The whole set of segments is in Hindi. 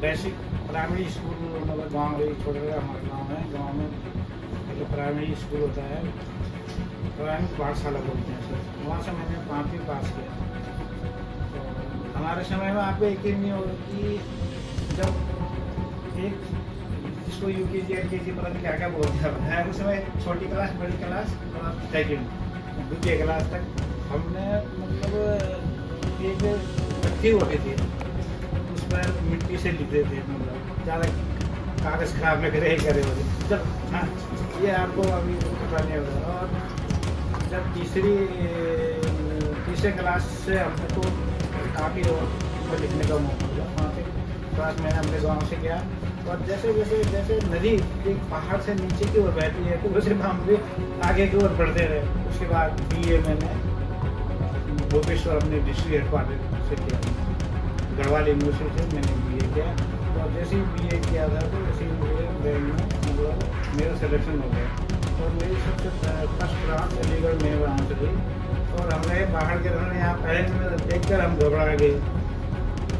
बेसिक प्राइमरी स्कूल मतलब गाँव छोटे हमारे गाँव में एक प्राइमरी स्कूल होता है, प्राइमरी पाठशाला बोलते हैं सर, वहाँ से मैंने 5वीं पास किया। तो हमारे समय में आपको यकीन नहीं होगा कि जब एक जिसको UKG LKG पता नहीं क्या क्या बोलते हैं, उस समय छोटी क्लास बड़ी क्लास और सेकेंड द्वितीय क्लास तक हमने मतलब एक भट्टी होती थी, उस पर मिट्टी से लिखते थे, मतलब ज़्यादा कागज़ खराब न करे होते जब। हाँ, ये आपको अभी पता नहीं होगा। और जब तीसरे क्लास से हमको काफ़ी और लिखने का मौका मिला, वहाँ से क्लास मैंने अपने गाँव से किया। और जैसे नदी एक पहाड़ से नीचे की ओर बहती है, तो वैसे हम भी आगे की ओर बढ़ते रहे। उसके बाद BA मैंने भुवनेश्वर अपने डिस्ट्रिक्ट हेडक्वार्टर से किया, गढ़वाल यूनिवर्सिटी से मैंने BA किया। और जैसे ही BA किया था तो वैसे ही मुझे बैंक में मतलब मेरा सिलेक्शन हो गया। और मेरी सबसे फर्स्ट ब्रांच अलीगढ़ में ब्रांच थी। और हमने बाहर के रहने यहाँ पहले देख कर हम घबरा गए।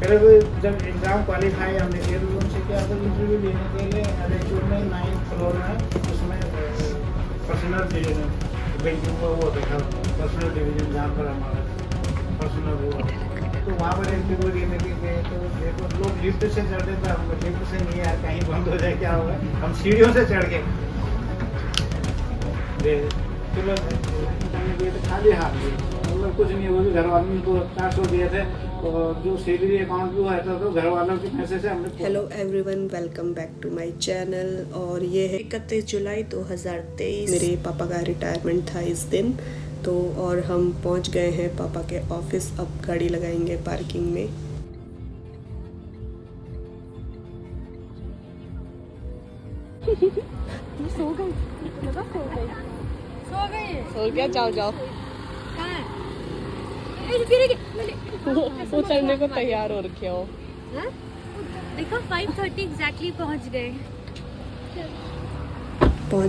पहले वो जब एग्ज़ाम क्वालिफाई हमने किया तो उनसे क्या था, इंटरव्यू लेने के लिए एलेक्चर में 9th फ्लोर में, उसमें पर्सनल डिवीजन बैंकिंग का वो देखा, पर्सनल डिवीजन जहाँ पर हमारा पर्सनल हुआ, तो वहाँ पर इंटरव्यू देने के गए। तो देखो लोग लिफ्ट से चढ़ते थे, हम लिफ्ट से नहीं यार कहीं बंद हो जाए क्या होगा, हम सीढ़ियों से चढ़ के चलो खाली हाथ मतलब कुछ नहीं, वो भी घर वालों ने तो 400 दिए थे, और जो सैलरी अकाउंट भी रहता था घर वालों के पैसे से हमने। Hello everyone, welcome back to my channel. और ये है 31 जुलाई 2023। मेरे पापा का रिटायरमेंट था इस दिन, तो और हम पहुंच गए हैं पापा के ऑफिस। अब गाड़ी लगाएंगे पार्किंग में। सो गई, लगा सो गई, सो गई, सो गया, जाओ जाओ। कहाँ है? वो चढ़ने को तैयार हो रखे हो। हाँ? देखो 5:30 एग्जैक्टली पहुंच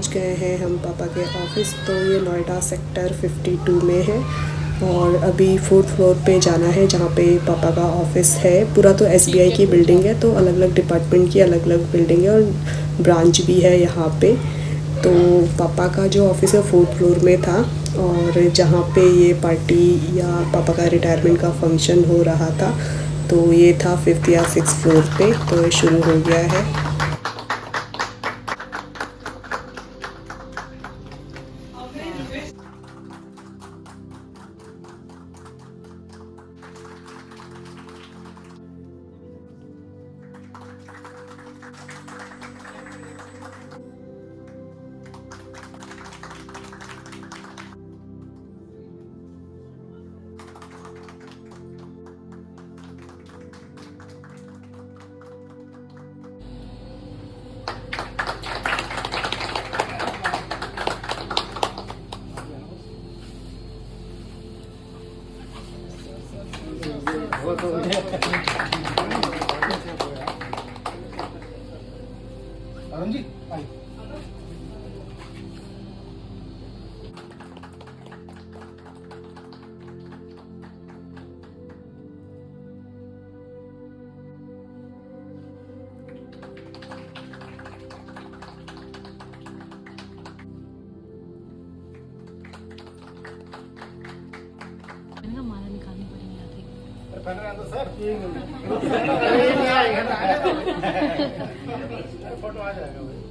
गए हैं हम पापा के ऑफिस। तो ये नोएडा सेक्टर 52 में है, और अभी 4th फ्लोर पे जाना है जहाँ पे पापा का ऑफिस है। पूरा तो SBI की बिल्डिंग है, तो अलग अलग डिपार्टमेंट की अलग अलग बिल्डिंग है और ब्रांच भी है यहाँ पे। तो पापा का जो ऑफिस है 4th फ्लोर में था, और जहाँ पे ये पार्टी या पापा का रिटायरमेंट का फंक्शन हो रहा था, तो ये था 5th या 6th फ्लोर पे। तो ये शुरू हो गया है। अरुण जी आई। माला निकालनी पड़ेगी यहाँ से। सर फोटो आ जाएगा भाई।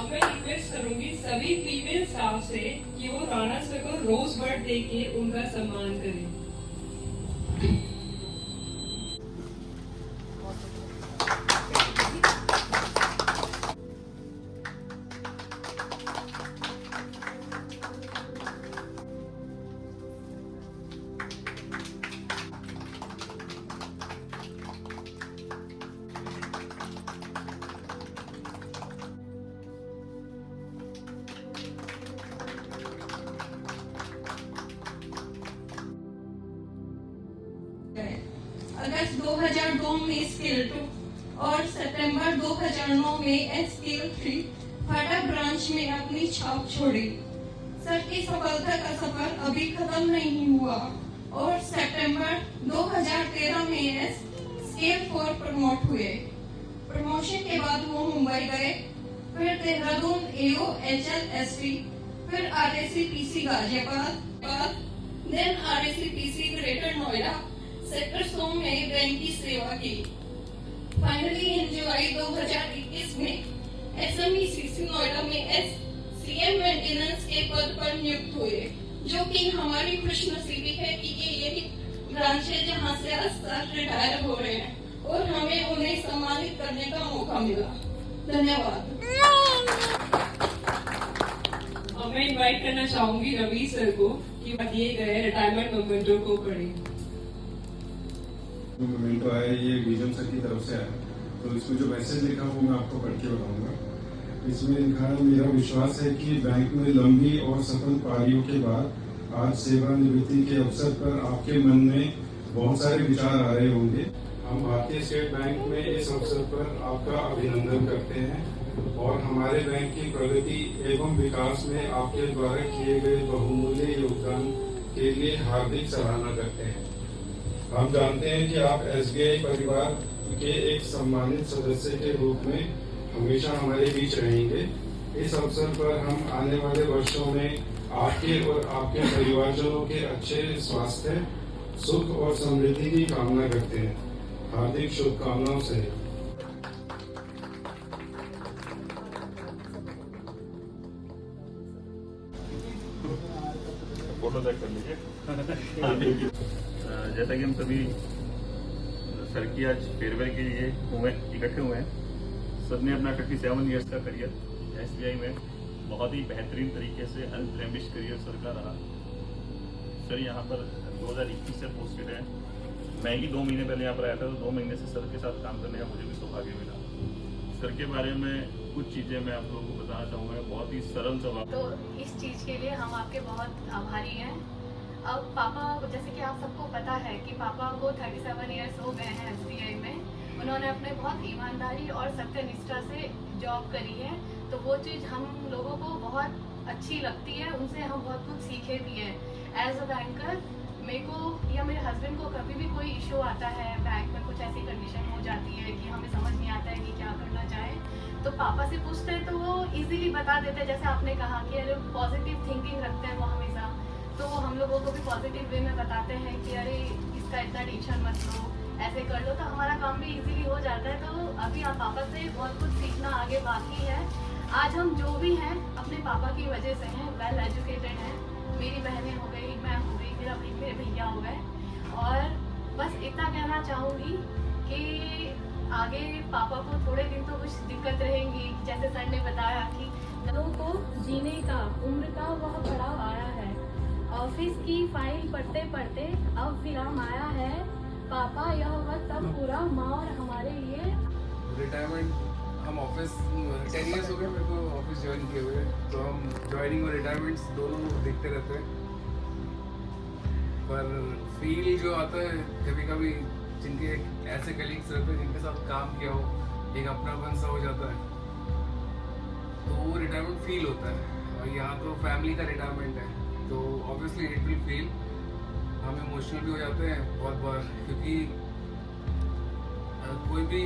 मैं रिक्वेस्ट करूंगी सभी फीमेल स्टाफ से कि वो राणा सर को रोज बर्ड दे के उनका सम्मान करें। अगस्त 2002 में स्किल 2 और सितंबर 2009 में SKL 3 फाटा ब्रांच में अपनी छाप छोड़ी। सर की सफलता का सफर अभी खत्म नहीं हुआ और सितंबर 2013 में स्केल 4 प्रमोट हुए। प्रमोशन के बाद वो मुंबई गए, फिर देहरादून AO HLSP, फिर RACPC Ghaziabad, then RACPC greater Noida sector 100 में बैंक की सेवा की। फाइनली इन जुलाई 2021 में SME CC नोएडा में CM मेंटेनेंस के पद पर नियुक्त हुए, जो कि हमारी खुशनसीबी है कि ये यही ब्रांच है जहां से आज सर रिटायर हो रहे हैं और हमें उन्हें सम्मानित करने का मौका मिला। धन्यवाद। मैं इनवाइट करना चाहूंगी रवि सर को कि दिए गए रिटायरमेंट मोमेंटो को पढ़ें। मोमेंटो है, ये विजन सर की तरफ से आया, तो इसमें जो मैसेज लिखा वो मैं आपको पढ़ के बताऊंगा। इसमें लिखा है, मेरा विश्वास है कि बैंक में लंबी और सफल पारियों के बाद आज सेवानिवृत्ति के अवसर पर आपके मन में बहुत सारे विचार आ रहे होंगे। हम भारतीय स्टेट बैंक में इस अवसर पर आपका अभिनंदन करते हैं और हमारे बैंक की प्रगति एवं विकास में आपके द्वारा किए गए बहुमूल्य योगदान के लिए हार्दिक सराहना करते हैं। हम जानते हैं कि आप SBI परिवार के एक सम्मानित सदस्य के रूप में हमेशा हमारे बीच रहेंगे। इस अवसर पर हम आने वाले वर्षों में आपके और आपके परिवारजनों के अच्छे स्वास्थ्य, सुख और समृद्धि की कामना करते हैं। हार्दिक शुभकामनाओं से। फोटो चेक कर लीजिए। जैसा कि हम सभी सर की आज फेयरवेल के लिए इकट्ठे हुए हैं। सर ने अपना 37 ईयर्स का करियर SBI में बहुत ही बेहतरीन तरीके से अनब्लेमिश करियर सर का रहा। सर यहाँ पर 2021 से पोस्टेड है। मैं ही 2 महीने पहले यहाँ पर आया था, तो 2 महीने से सर के साथ काम करने का मुझे भी सौभाग्य मिला। सर के बारे में कुछ चीज़ें मैं आप लोगों को बताना चाहूँगा। बहुत ही सरल स्वभाव। तो इस चीज़ के लिए हम आपके बहुत आभारी हैं। अब पापा, जैसे कि आप सबको पता है कि पापा को 37 ईयर्स हो गए हैं SBI में। उन्होंने अपने बहुत ईमानदारी और सत्यनिष्ठा से जॉब करी है, तो वो चीज़ हम लोगों को बहुत अच्छी लगती है। उनसे हम बहुत कुछ सीखे भी हैं। एज अ बैंकर मेरे को या मेरे हस्बैंड को कभी भी कोई इशू आता है, बैंक में कुछ ऐसी कंडीशन हो जाती है कि हमें समझ नहीं आता है कि क्या करना चाहे, तो पापा से पूछते हैं तो वो इजीली बता देते हैं। जैसे आपने कहा कि अरे पॉजिटिव थिंकिंग रखते हैं वो हमेशा, तो वो हम लोगों को भी पॉजिटिव वे में बताते हैं कि अरे इसका इतना टेंशन मत लो, ऐसे कर लो, तो हमारा काम भी इजीली हो जाता है। तो अभी आप पापा से बहुत कुछ सीखना आगे बाकी है। आज हम जो भी हैं अपने पापा की वजह से हैं, वेल एजुकेटेड हैं। मेरी बहनें हो गई, मैं हो गई, मेरे भैया हो गए। और बस इतना कहना चाहूँगी कि आगे पापा को थोड़े दिन तो कुछ दिक्कत रहेंगी। जैसे सर ने बताया कि लोगों को जीने का, उम्र का वह पड़ाव आया है। ऑफिस की फाइल पढ़ते पढ़ते अब विराम आया है। पापा यह वक्त अब पूरा माँ और हमारे लिए। रिटायरमेंट, हम ऑफिस 10 ईयर्स हो गए मेरे को ऑफिस ज्वाइन किए हुए, तो हम ज्वाइनिंग और रिटायरमेंट्स दोनों देखते रहते हैं। पर फील जो आता है कभी कभी, जिनके ऐसे कलीग्स रहते हैं जिनके साथ काम किया हो, एक अपनापन सा हो जाता है, तो वो रिटायरमेंट फील होता है। और यहाँ तो फैमिली का रिटायरमेंट है, तो ऑब्वियसली इट विल फील। हम इमोशनल भी हो जाते हैं बहुत बार, क्योंकि कोई भी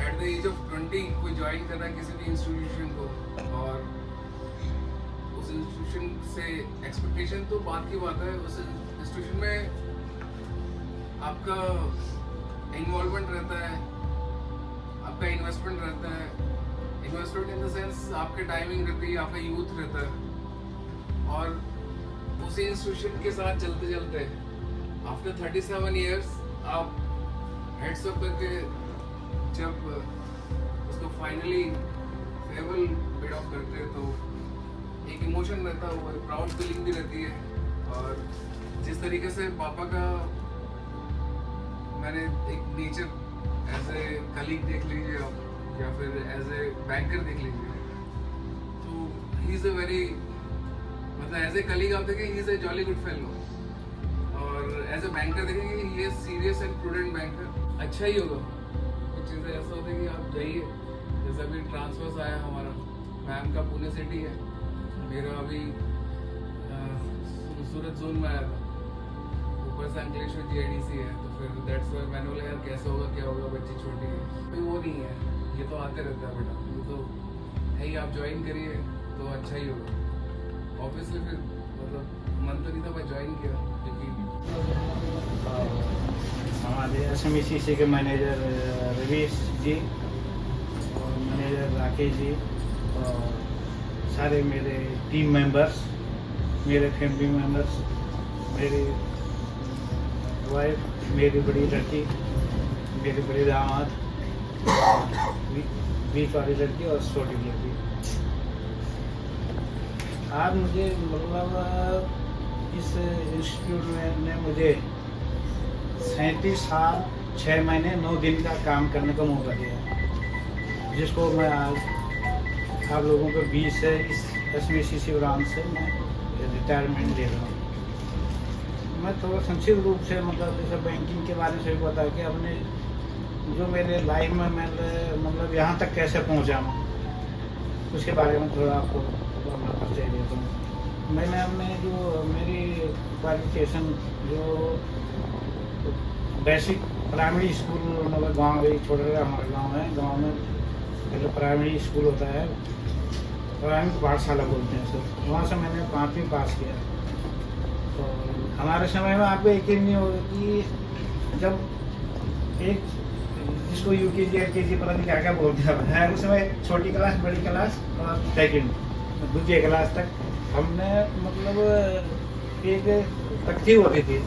एट द एज ऑफ 20 कोई ज्वाइन कर रहा है किसी भी इंस्टीट्यूशन को, और उस इंस्टीट्यूशन से एक्सपेक्टेशन तो बात की बात है। उस इंस्टीट्यूशन में आपका इन्वॉल्वमेंट रहता है, आपका इन्वेस्टमेंट रहता है। इन्वेस्टमेंट इन द सेंस आपके टाइमिंग रहती है, आपका यूथ रहता है, और उसी इंस्टीट्यूशन के साथ चलते चलते आफ्टर 37 ईयर्स आप हेड्स अप करके जब उसको फाइनली फेयरवेल बिड ऑफ करते हैं, तो एक इमोशन रहता है, वो प्राउड फीलिंग भी रहती है। और जिस तरीके से पापा का मैंने एक नेचर एज ए कलीग देख लीजिए आप, या फिर एज ए बैंकर देख लीजिए, तो ही इज़ अ वेरी, मतलब एज ए कलीग आप देखें he is a jolly good fellow, और एज ए बैंकर देखेंगे he is serious and prudent banker. अच्छा ही होगा। कुछ चीज़ें ऐसा होता है कि आप जाइए, जैसे अभी ट्रांसफर्स आया हमारा, मैम का पुणे सिटी है, मेरा अभी खूबसूरत जोन में आया था, ऊपर से अंकलेश्वर GIDC है, तो फिर दैट्स व्हाई मैंने बोला यार कैसे होगा, क्या होगा, बच्ची छोटी है, कोई वो नहीं है, ये तो आते रहता है बेटा, ये तो है ही, आप ज्वाइन करिए तो अच्छा ही होगा। ऑब्वियसली फिर मतलब मन तो नहीं था, मैं ज्वाइन किया क्योंकि हमारे SMECC के मैनेजर रवीश जी और मैनेजर राकेश जी और सारे मेरे टीम मेंबर्स, मेरे फैमिली मेंबर्स, मेरी वाइफ, मेरी बड़ी लड़की, मेरे बड़े दामाद, बीच वाली लड़की और छोटी लड़की। आज मुझे मतलब इस इंस्टीट्यूट ने मुझे 37 साल 6 महीने 9 दिन का काम करने का मौका दिया, जिसको मैं आज आप लोगों के बीच से इस SMECC ब्रांच से मैं रिटायरमेंट ले रहा हूँ। मैं थोड़ा संक्षिप्त रूप से मतलब जैसे बैंकिंग के बारे में से भी बता कि अपने जो मेरे लाइफ में मैं मतलब यहाँ तक कैसे पहुँचा हूँ उसके बारे में थोड़ा आपको परिचय देता हूँ। मैंने अपने जो मेरी क्वालिफिकेशन जो बेसिक प्राइमरी स्कूल मतलब गाँव गई, छोटा सा हमारा गाँव है, गाँव में पहले प्राइमरी स्कूल होता है, प्राइमरी पाठशाला बोलते हैं सर, वहाँ से मैंने 5वीं पास किया। तो हमारे समय में आपको यकीन नहीं होगा कि जब एक जिसको UKG LKG पता नहीं क्या क्या बोलते हैं, उस समय छोटी क्लास, बड़ी क्लास और सेकेंड दूसरी क्लास तक हमने मतलब एक तख्ती होती थी,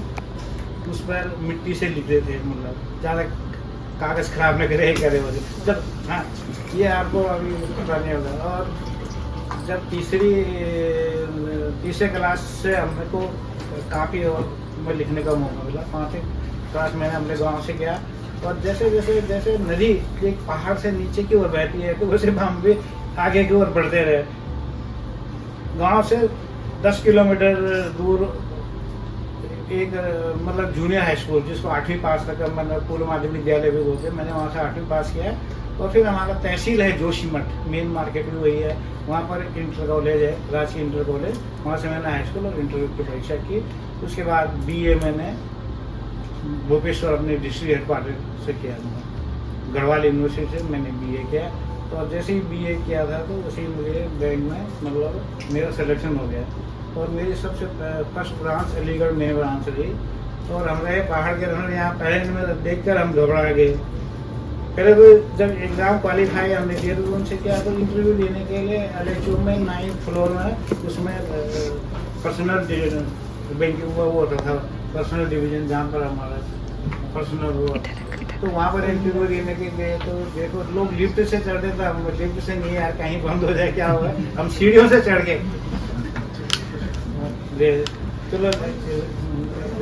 उस पर मिट्टी से लिखते थे, मतलब ज़्यादा कागज़ खराब न करे करे होते जब, हाँ ये आपको अभी पता नहीं होगा। और जब तीसरे क्लास से हमने को काफ़ी और में लिखने का मौका मिला। 5वीं क्लास मैंने अपने गांव से किया और जैसे जैसे जैसे नदी एक पहाड़ से नीचे की ओर बहती है तो वैसे हम भी आगे की ओर बढ़ते रहे। गांव से 10 किलोमीटर दूर एक मतलब जूनियर हाई स्कूल जिसको 8वीं पास तक मैंने पूर्व माध्यमिक विद्यालय भी बोलते, मैंने वहाँ से 8वीं पास किया। और फिर हमारा तहसील है जोशीमठ, मेन मार्केट भी वही है, वहाँ पर इंटर कॉलेज है, राजकीय इंटर कॉलेज, वहाँ से मैंने हाई स्कूल और इंटर की परीक्षा की। उसके बाद BA मैंने भूपेश्वर अपने डिस्ट्रिक्ट हेडक्वार्टर से किया, गढ़वाल यूनिवर्सिटी से मैंने BA किया। तो जैसे ही BA किया था तो वैसे ही मुझे बैंक में मतलब मेरा सिलेक्शन हो गया और मेरी सबसे फर्स्ट ब्रांच अलीगढ़ में ब्रांच रही। और हम रहे पहाड़ के रहने, यहाँ पहले में देख कर हम घबरा गए। पहले तो जब एग्ज़ाम क्वालिफाई हमने किया तो उनसे किया तो इंटरव्यू देने के लिए LHO में 9th फ्लोर में उसमें पर्सनल बैंकिंग वो होता था, पर्सनल डिवीज़न जहाँ पर हमारा पर्सनल हुआ, तो वहाँ पर इंटरव्यू देने के लिए तो देखो लोग लिफ्ट से चढ़ते थे, हम लिफ्ट से नहीं यार कहीं बंद हो जाए क्या होगा, हम सीढ़ियों से चढ़ के चलो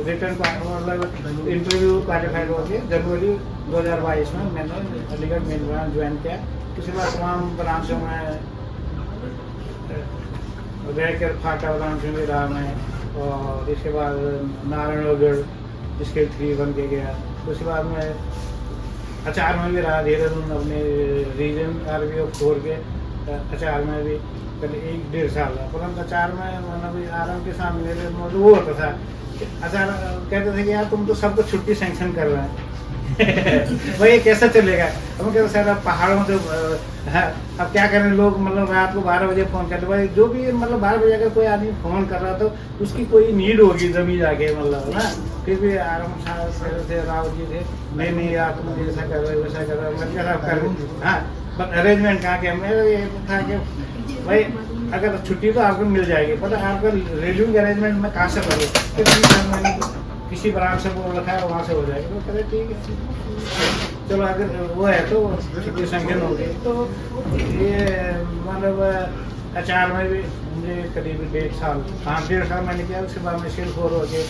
रिटर्न मतलब इंटरव्यू क्वालिफाइड हो गए। जनवरी 2022 में मैंने अलीगढ़ मेन ब्रांच ज्वाइन किया। उसके बाद तमाम ब्रांचों में रहकर फाटा ब्रांच में भी रहा मैं, और इसके बाद नारायणगढ़ स्केल 3 बन के गया। उसके बाद में अचार में भी रहा, देहरादून अपने रीजन RBO छोड़ के अचार में भी पहले 1-1.5 साल रहा। परंतु अचार में मतलब आराम के साथ मेरे मतलब वो होता था, अचार कहते थे कि यार तुम तो सबको छुट्टी सेंक्शन कर रहे हैं भाई कैसा चलेगा। हम कहते सर अब पहाड़ों से अब क्या करें, लोग मतलब रात को 12 बजे फ़ोन करते, भाई जो भी मतलब 12 बजे अगर कोई आदमी फ़ोन कर रहा तो उसकी कोई नीड होगी जमीन जाके मतलब ना। फिर भी आराम से राव जी थे, नहीं यार तुम ऐसा कर रहे हो वैसा कर रहे हो, मैं क्या कर हाँ बट अरेंजमेंट कहाँ के मेरा ये था कि भाई अगर छुट्टी तो आपको मिल जाएगी, पता आपका रेलिंग अरेंजमेंट में कहाँ से करूँ, मैंने किसी ब्रांच से बोल रखा है वहाँ से हो जाएगा। तो कहते ठीक है चलो अगर वो है तो छुट्टी संख्यन हो गई। तो ये मतलब अचार में भी मुझे करीब 1.5 साल, हाँ 1.5 साल मैंने किया। उसके बाद में सिल 4 हो के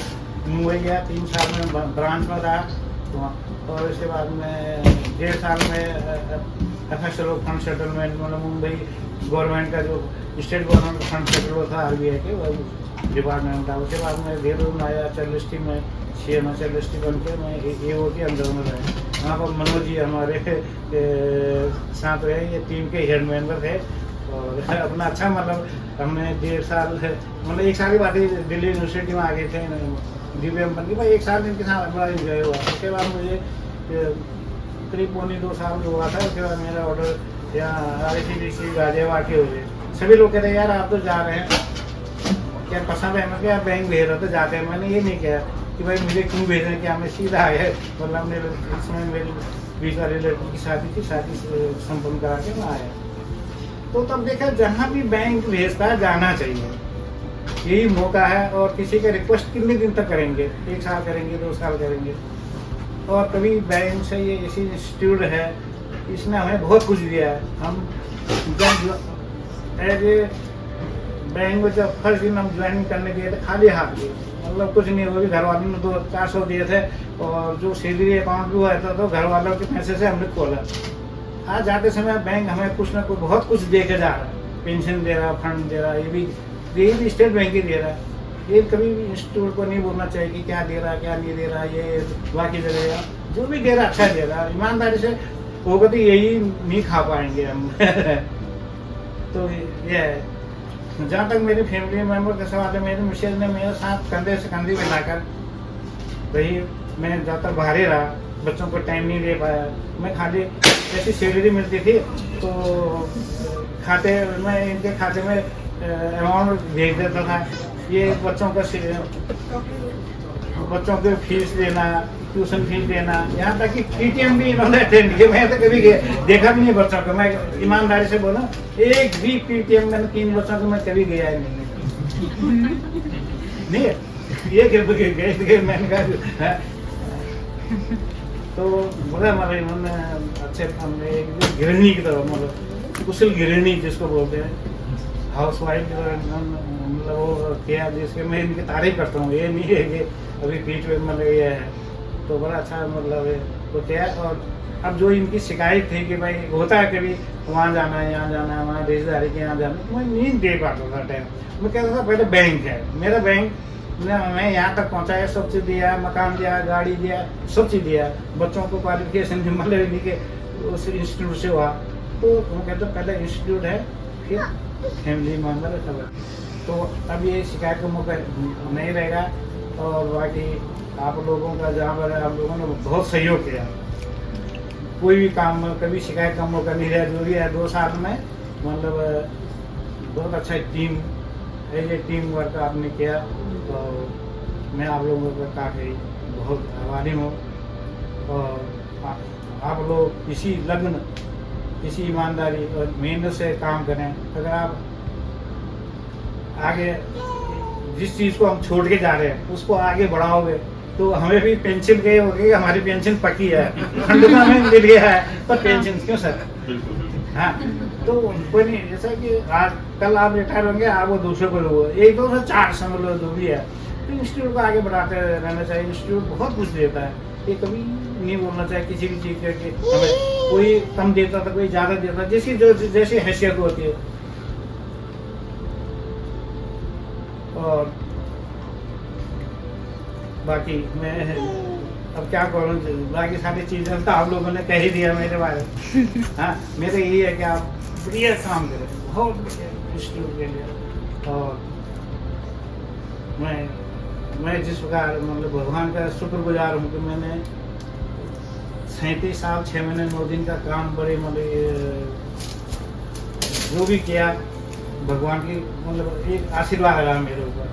मुंबई गया, 3 साल में ब्रांच में रहा वहाँ, और उसके बाद में 1.5 साल में FSLO फंड सेटलमेंट मतलब मुंबई गवर्नमेंट का जो स्टेट गवर्नमेंट फंड सेटल हुआ था RBI के वो डिपार्टमेंट था। उसके बाद में देहरादून आया, चरलिस्टी में CM चरलिस्टी बन के मैं AO के अंदर में रहे। वहाँ पर मनोज जी हमारे साथ रहे, ये टीम के हेड मेंबर थे और अपना अच्छा मतलब हमने 1.5 साल मतलब 1 साल की बात है, दिल्ली यूनिवर्सिटी में आ गए थे DBM बन के भाई 1 साल इनके साथ बड़ा इंजॉय हुआ। उसके बाद मुझे करीब 1.25-2 साल हुआ था। उसके बाद मेरा ऑर्डर यहाँ RICDC गाजियाबाद के हो गए। सभी लोग कहते हैं यार आप तो जा रहे हैं, क्या पसंद है? मैं क्या बैंक भेज रहा तो जाते हैं। मैंने ये नहीं किया कि भाई मुझे क्यों भेज रहे हैं, कि हमें सीधा आए मतलब मेरे इसमें मेरी 20 वाली लड़की की शादी थी, शादी संपन्न करा के मैं आया। तो तब देखा जहाँ भी बैंक भेजता है जाना चाहिए, यही मौका है। और किसी का रिक्वेस्ट कितने दिन तक करेंगे, 1 साल करेंगे, 2 साल करेंगे। और कभी बैंक से ये ऐसी इंस्टीट्यूट है, इसने हमें बहुत कुछ दिया है। हम जब एज ए बैंक में जब फर्स्ट दिन हम ज्वाइन करने गए थे खाली हाथ गए, मतलब कुछ नहीं, वो भी घर वालों ने 200-400 दिए थे और जो सैलरी अकाउंट भी हुआ था तो घर वालों के पैसे से हमने खोला। आज जाते समय बैंक हमें कुछ ना कुछ बहुत कुछ दे के जा रहा है, पेंशन दे रहा, फंड दे रहा, ये भी स्टेट बैंक ही दे रहा है। ये कभी भी इंस्टीट्यूट को नहीं बोलना चाहिए कि क्या दे रहा क्या नहीं दे रहा, ये बाकी दे रहा, जो भी दे रहा अच्छा दे रहा। ईमानदारी से होगा तो यही नहीं खा पाएंगे हम तो ये है। जहाँ तक मेरी फैमिली मेम्बर के साथ है, मेरी मिसेज ने मेरे साथ कंधे से कंधे मिलाकर रही। मैं ज़्यादातर बाहर ही रहा, बच्चों को टाइम नहीं दे पाया। मैं खाली ऐसी सैलरी मिलती थी तो खाते में इनके खाते में अमाउंट भेज देता था। ये बच्चों के फीस देना, ट्यूशन फीस देना, यहाँ तक कि PTM भी इन्होंने अटेंड किया। मैं तो कभी देखा भी नहीं बच्चों को, मैं ईमानदारी से बोला एक भी PTM मैंने 3 बच्चों को मैं कभी गया नहीं ये गए मैंने कहा तो बोला मतलब इन्होंने अच्छे गृहिणी की तरह, मतलब कुशल गृहिणी जिसको बोलते हैं, हाउस वाइफ की तरह मतलब वो किया, जिसके मैं इनकी तारीफ करता हूँ। ये नहीं है कि अभी पीठ में मतलब ये है, तो बड़ा अच्छा मतलब वो किया। और अब जो इनकी शिकायत थी कि भाई होता है कभी वहाँ जाना है, यहाँ जाना है, वहाँ रिश्तेदारी के यहाँ जाना है, तो मैं नहीं दे पाता था टाइम। मैं कहता था पहले बैंक है, मेरा बैंक ने हमें यहाँ तक पहुँचाया, सब चीज़ दिया, मकान दिया, गाड़ी दिया, सब चीज़ दिया। बच्चों को क्वालिफिकेशन मतलब के उस इंस्टीट्यूट से हुआ। तो वो कहते पहले इंस्टीट्यूट है फिर फैमिली मेम्बर है सब। तो अब ये शिकायत का मौका नहीं रहेगा। और बाकी आप लोगों का जहाँ पर आप लोगों ने बहुत सहयोग किया, कोई भी काम में कभी शिकायत का मौका नहीं रहा। जो भी है 2 साल में मतलब बहुत अच्छा टीम टीम वर्क आपने किया, तो मैं आप लोगों का काफ़ी बहुत आभारी हूँ। और आप लोग इसी लगन, इसी ईमानदारी और मेहनत से काम करें। अगर आप आगे जिस चीज़ को हम छोड़ के जा रहे हैं उसको आगे बढ़ाओगे तो हमें भी पेंशन गए होगी, हमारी पेंशन पकी है, खंडवा में मिल गया है पर पेंशन क्यों सर? हाँ, तो कोई नहीं, जैसा कि आज कल आप रिटायर होंगे, आप वो दूसरे को लो, 1 2 से 4 समझ लो जो भी है। तो इंस्टीट्यूट को आगे बढ़ाते रहना चाहिए। इंस्टीट्यूट बहुत कुछ देता है, ये कभी नहीं बोलना चाहिए किसी भी चीज़ के कि हमें कोई कम देता था, कोई ज़्यादा देता, जैसी हैसियत होती है। और बाकी मैं अब क्या करूँ, बाकी सारी चीज़ें तो आप लोगों ने कह ही दिया मेरे बारे में। हाँ, मेरे यही है कि आप बढ़िया काम करें, बहुत इंस्टीट्यूट के लिए। और मैं जिस प्रकार मतलब भगवान का शुक्रगुजार हूँ कि मैंने 37 साल 6 महीने 9 दिन का काम बड़े मतलब जो भी किया, भगवान की मतलब एक आशीर्वाद रहा मेरे ऊपर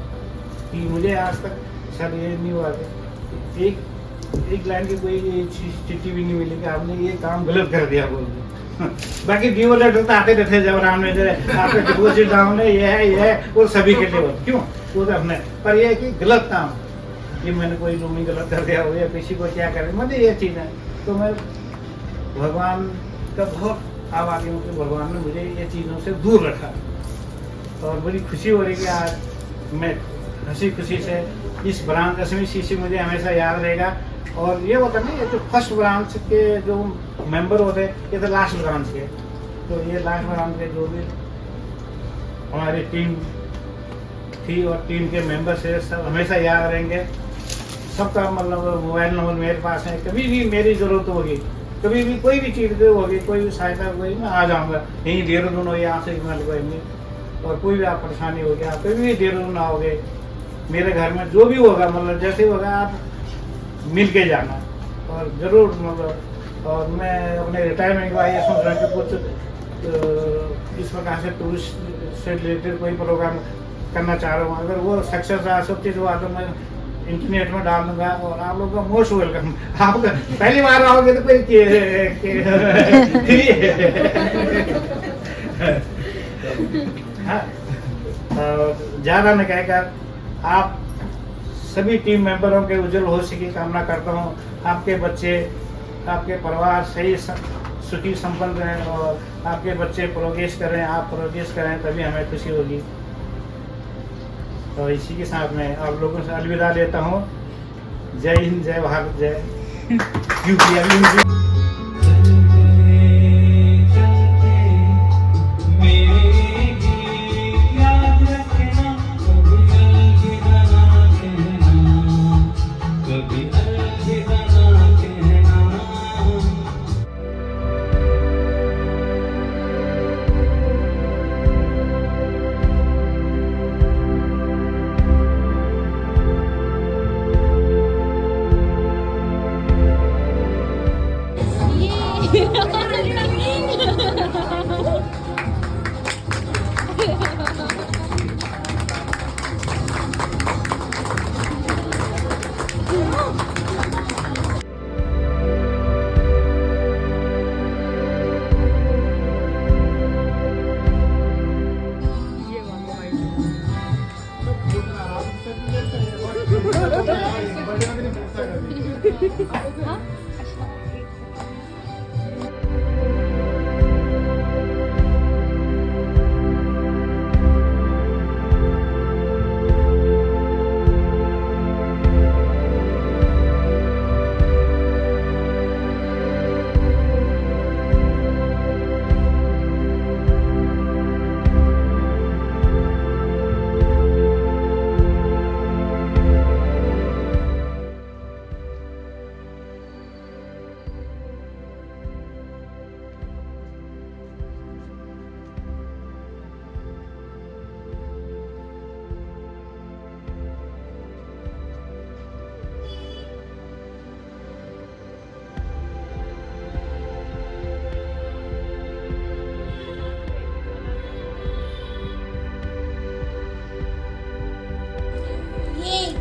कि मुझे आज तक सर ये नहीं हुआ कि एक लाइन की कोई चिट्ठी भी नहीं मिली कि आपने ये काम गलत कर दिया बोल के। बाकी ड्यू लेटर तो आते रहते जब राम ने आपका डिपोजिट डाउन है, ये है वो सभी के लिए क्यों वो तो अपने, पर ये है कि गलत काम, ये मैंने कोई रूम गलत कर दिया हो या किसी को क्या करे, मुझे ये चीज़ है। तो मैं भगवान का बहुत आभारी हूँ कि भगवान ने मुझे ये चीज़ों से दूर रखा। और बड़ी खुशी हो रही कि आज मैं हंसी खुशी से इस ब्रांच SMECC मुझे हमेशा याद रहेगा। और ये होता नहीं, ये जो फर्स्ट ब्रांच के जो मेंबर होते हैं ये तो लास्ट ब्रांच के, तो ये लास्ट ब्रांच के जो भी हमारी टीम थी और टीम के मेंबर से सब हमेशा याद रहेंगे। सबका मतलब मोबाइल नंबर मेरे पास है, कभी भी मेरी ज़रूरत होगी कभी भी कोई भी चीज़ होगी, कोई भी सहायता होगी, मैं आ जाऊँगा। यहीं देहरादून हो, यहाँ से मैं लगवाएंगे। और कोई भी आप परेशानी होगी, आप कभी भी देहरादून आओगे, मेरे घर में जो भी होगा, मतलब जैसे होगा आप मिल के जाना। और ज़रूर मतलब, और मैं अपने रिटायरमेंट के बाद ये सोच रहा हूँ कि कुछ इस प्रकार से टूरिस्ट से रिलेटेड कोई प्रोग्राम करना चाह रहा हूँ। अगर वो सक्सेस रहा, सब चीज़ हुआ, तो मैं इंटरनेट में डाल दूंगा। और आप लोगों का मोस्ट वेलकम। आप पहली बार आओगे तो कोई ज़्यादा न कहकर आप सभी टीम मेंबरों के उज्जवल भविष्य की कामना करता हूँ। आपके बच्चे, आपके परिवार सही सुखी संपन्न रहें और आपके बच्चे प्रोग्रेस करें, आप प्रोग्रेस करें, तभी हमें खुशी होगी। तो इसी के साथ में आप लोगों से अलविदा लेता हूँ। जय हिंद, जय भारत, जय यूपी।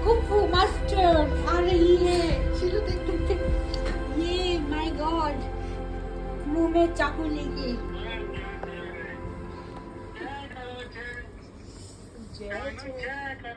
कुंफू मास्टर आ रही है। चलो देखते। ये माय गॉड, मुंह में चाकू लेके। जय जय